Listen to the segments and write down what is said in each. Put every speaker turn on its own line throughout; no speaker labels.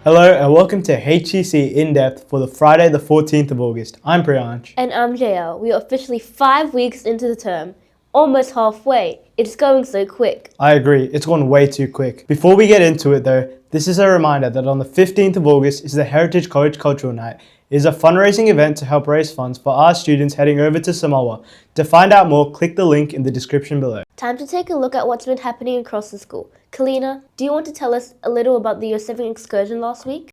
Hello and welcome to HCC In-Depth for the Friday the 14th of August. I'm Priyansh.
And I'm Jehiele. We are officially 5 weeks into the term. Almost halfway. It's going so quick.
I agree, it's gone way too quick. Before we get into it though, this is a reminder that on the 15th of August is the Heritage College Cultural Night. It is a fundraising event to help raise funds for our students heading over to Samoa. To find out more, click the link in the description below.
Time to take a look at what's been happening across the school. Kalina, do you want to tell us a little about the Year 7 excursion last week?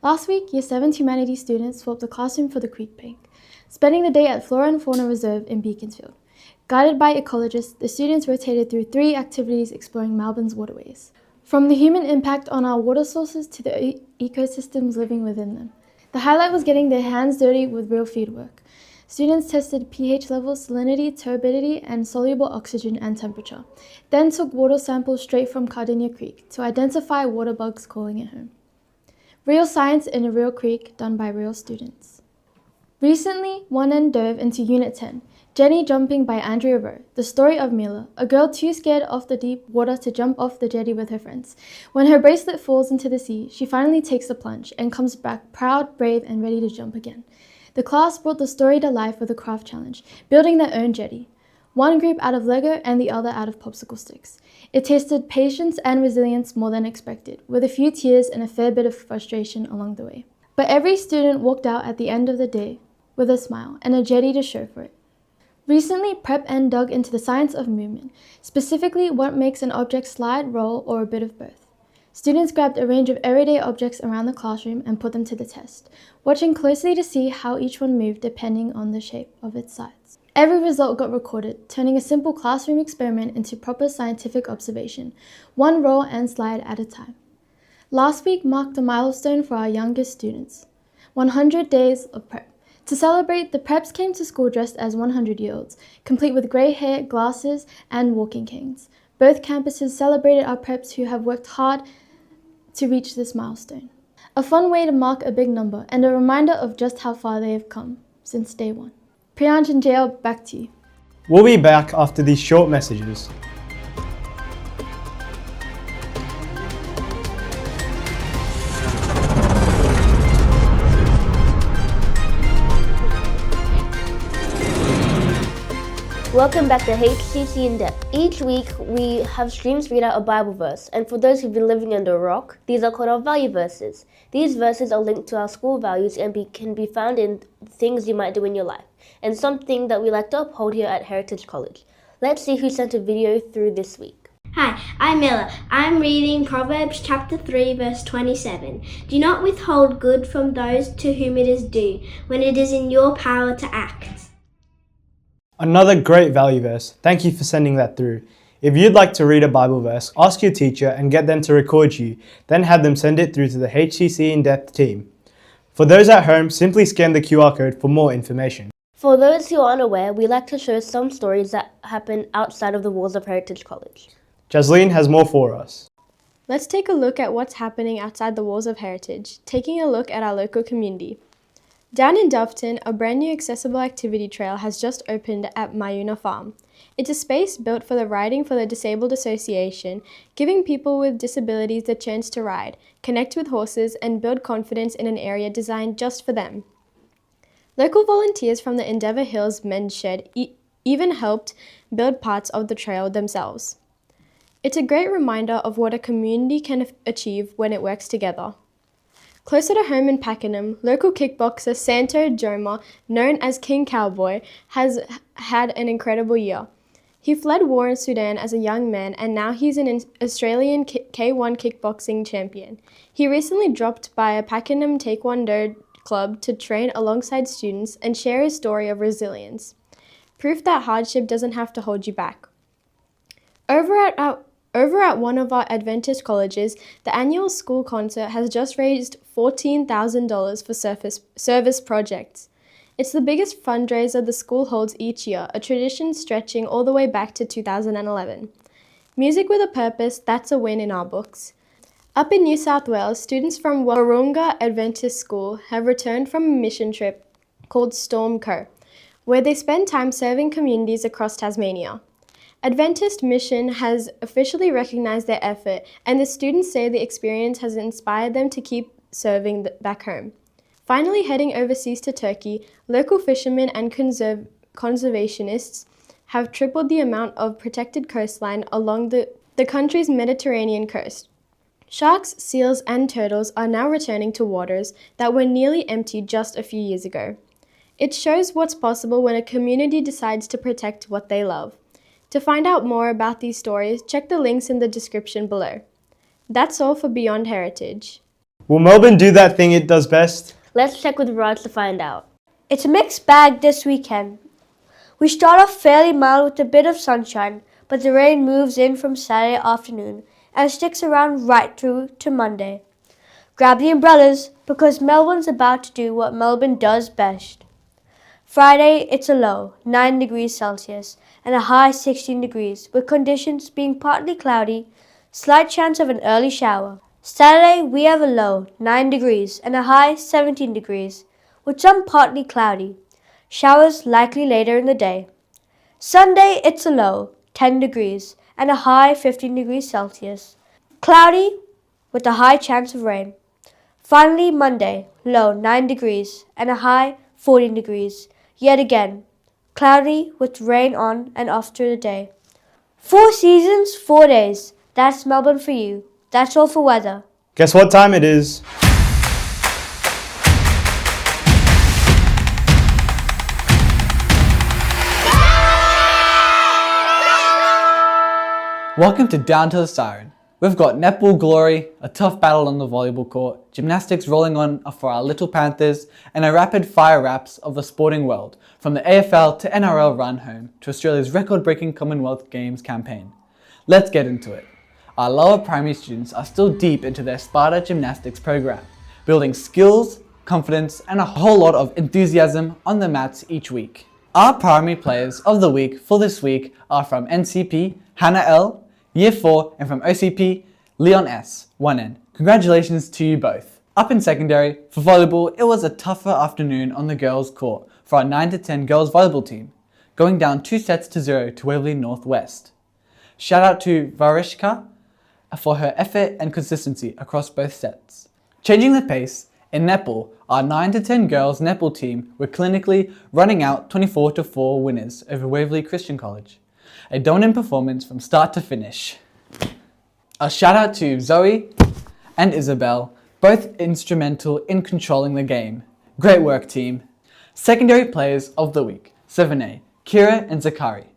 Last week, Year 7 Humanities students swapped the classroom for the Creek Bank, spending the day at Flora and Fauna Reserve in Beaconsfield. Guided by ecologists, the students rotated through 3 activities exploring Melbourne's waterways, from the human impact on our water sources to the ecosystems living within them. The highlight was getting their hands dirty with real field work. Students tested pH levels, salinity, turbidity, and soluble oxygen and temperature, then took water samples straight from Cardinia Creek to identify waterbugs calling it home. Real science in a real creek done by real students. Recently, one end dove into Unit 10, Jenny Jumping by Andrea Rowe, the story of Mila, a girl too scared of the deep water to jump off the jetty with her friends. When her bracelet falls into the sea, she finally takes the plunge and comes back proud, brave, and ready to jump again. The class brought the story to life with a craft challenge, building their own jetty. One group out of Lego and the other out of popsicle sticks. It tested patience and resilience more than expected, with a few tears and a fair bit of frustration along the way. But every student walked out at the end of the day with a smile and a jetty to show for it. Recently, Prep N dug into the science of movement, specifically what makes an object slide, roll, or a bit of both. Students grabbed a range of everyday objects around the classroom and put them to the test, watching closely to see how each one moved depending on the shape of its sides. Every result got recorded, turning a simple classroom experiment into proper scientific observation, one roll and slide at a time. Last week marked a milestone for our youngest students, 100 days of prep. To celebrate, the preps came to school dressed as 100-year-olds, complete with grey hair, glasses, and walking canes. Both campuses celebrated our preps who have worked hard to reach this milestone. A fun way to mark a big number and a reminder of just how far they have come since day one. Priyansh and Jehiele, back to you.
We'll be back after these short messages.
Welcome back to HCC In-Depth. Each week, we have streams read out a Bible verse, and for those who've been living under a rock, these are called our value verses. These verses are linked to our school values and can be found in things you might do in your life, and something that we like to uphold here at Heritage College. Let's see who sent a video through this week.
Hi, I'm Mila. I'm reading Proverbs chapter 3 verse 27. Do not withhold good from those to whom it is due, when it is in your power to act.
Another great value verse. Thank you for sending that through. If you'd like to read a Bible verse, ask your teacher and get them to record you, then have them send it through to the HCC In-Depth team. For those at home, simply scan the QR code for more information.
For those who aren't aware, we like to show some stories that happen outside of the walls of Heritage College.
Jasleen has more for us.
Let's take a look at what's happening outside the walls of Heritage, taking a look at our local community. Down in Doveton, a brand new accessible activity trail has just opened at Mayuna Farm. It's a space built for the Riding for the Disabled Association, giving people with disabilities the chance to ride, connect with horses, and build confidence in an area designed just for them. Local volunteers from the Endeavour Hills Men's Shed even helped build parts of the trail themselves. It's a great reminder of what a community can achieve when it works together. Closer to home in Pakenham, local kickboxer Santo Joma, known as King Cowboy, has had an incredible year. He fled war in Sudan as a young man and now he's an Australian K1 kickboxing champion. He recently dropped by a Pakenham Taekwondo club to train alongside students and share his story of resilience. Proof that hardship doesn't have to hold you back. Over at one of our Adventist colleges, the annual school concert has just raised $14,000 for service projects. It's the biggest fundraiser the school holds each year, a tradition stretching all the way back to 2011. Music with a purpose, that's a win in our books. Up in New South Wales, students from Wahroonga Adventist School have returned from a mission trip called Storm Co, where they spend time serving communities across Tasmania. Adventist Mission has officially recognized their effort, and the students say the experience has inspired them to keep serving back home. Finally, heading overseas to Turkey, local fishermen and conservationists have tripled the amount of protected coastline along the country's Mediterranean coast. Sharks, seals, and turtles are now returning to waters that were nearly empty just a few years ago. It shows what's possible when a community decides to protect what they love. To find out more about these stories, check the links in the description below. That's all for Beyond Heritage.
Will Melbourne do that thing it does best?
Let's check with Raj to find out.
It's a mixed bag this weekend. We start off fairly mild with a bit of sunshine, but the rain moves in from Saturday afternoon and sticks around right through to Monday. Grab the umbrellas because Melbourne's about to do what Melbourne does best. Friday, it's a low, 9 degrees Celsius, and a high 16 degrees, with conditions being partly cloudy, slight chance of an early shower. Saturday, we have a low, 9 degrees, and a high 17 degrees, with some partly cloudy. Showers likely later in the day. Sunday, it's a low, 10 degrees, and a high 15 degrees Celsius. Cloudy, with a high chance of rain. Finally, Monday, low, 9 degrees, and a high 14 degrees. Yet again, cloudy with rain on and off through the day. 4 seasons, 4 days. That's Melbourne for you. That's all for weather.
Guess what time it is?
Welcome to Down to the Siren. We've got netball glory, a tough battle on the volleyball court, gymnastics rolling on for our little Panthers, and a rapid fire wraps of the sporting world, from the AFL to NRL run home to Australia's record-breaking Commonwealth Games campaign. Let's get into it. Our lower primary students are still deep into their Sparta gymnastics program, building skills, confidence, and a whole lot of enthusiasm on the mats each week. Our primary players of the week for this week are from NCP, Hannah L., Year 4, and from OCP, Leon S, 1N. Congratulations to you both. Up in secondary, for volleyball, it was a tougher afternoon on the girls' court for our 9 to 10 girls volleyball team, going down 2-0 to Waverley Northwest. Shout out to Varishka for her effort and consistency across both sets. Changing the pace, in netball, our 9 to 10 girls netball team were clinically running out 24-4 winners over Waverley Christian College. A dominant performance from start to finish. A shout out to Zoe and Isabel, both instrumental in controlling the game. Great work, team. Secondary players of the week, 7A, Kira and Zakari.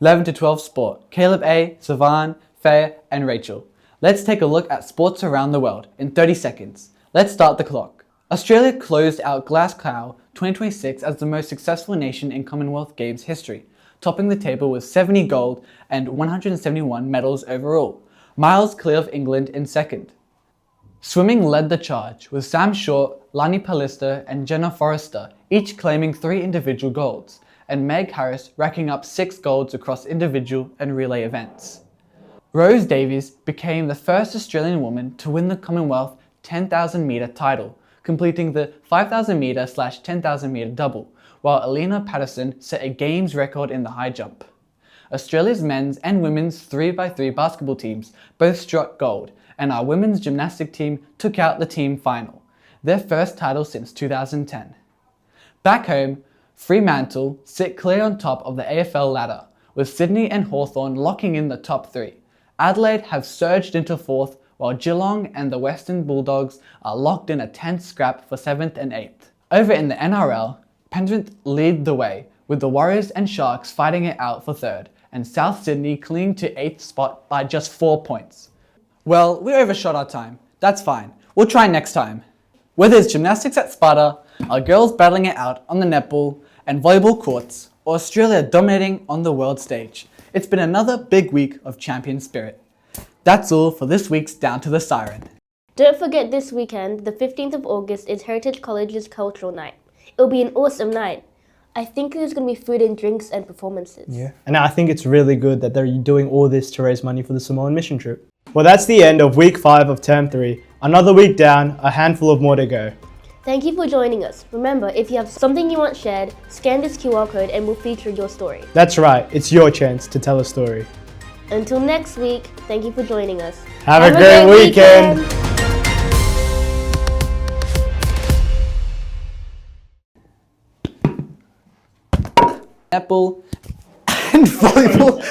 11 to 12 sport, Caleb A, Savan, Faye, and Rachel. Let's take a look at sports around the world in 30 seconds. Let's start the clock. Australia closed out Glasgow 2026 as the most successful nation in Commonwealth Games history, topping the table with 70 gold and 171 medals overall, miles clear of England in second. Swimming led the charge, with Sam Short, Lani Pallister, and Jenna Forrester each claiming 3 individual golds, and Meg Harris racking up 6 golds across individual and relay events. Rose Davies became the first Australian woman to win the Commonwealth 10,000 metre title, completing the 5,000 metre/10,000 metre double, while Alina Patterson set a games record in the high jump. Australia's men's and women's 3x3 basketball teams both struck gold, and our women's gymnastic team took out the team final, their first title since 2010. Back home, Fremantle sit clear on top of the AFL ladder, with Sydney and Hawthorn locking in the top 3. Adelaide have surged into 4th, while Geelong and the Western Bulldogs are locked in a tense scrap for 7th and 8th. Over in the NRL, Penrith lead the way, with the Warriors and Sharks fighting it out for 3rd, and South Sydney clinging to 8th spot by just 4 points. Well, we overshot our time. That's fine. We'll try next time. Whether it's gymnastics at Sparta, our girls battling it out on the netball and volleyball courts, or Australia dominating on the world stage, it's been another big week of champion spirit. That's all for this week's Down to the Siren.
Don't forget this weekend, the 15th of August, is Heritage College's Cultural Night. It'll be an awesome night. I think there's going to be food and drinks and performances.
Yeah, and I think it's really good that they're doing all this to raise money for the Samoan mission trip. Well, that's the end of week 5 of term 3. Another week down, a handful of more to go.
Thank you for joining us. Remember, if you have something you want shared, scan this QR code and we'll feature your story.
That's right, it's your chance to tell a story.
Until next week, thank you for joining us.
Have a great weekend.
Netball and volleyball.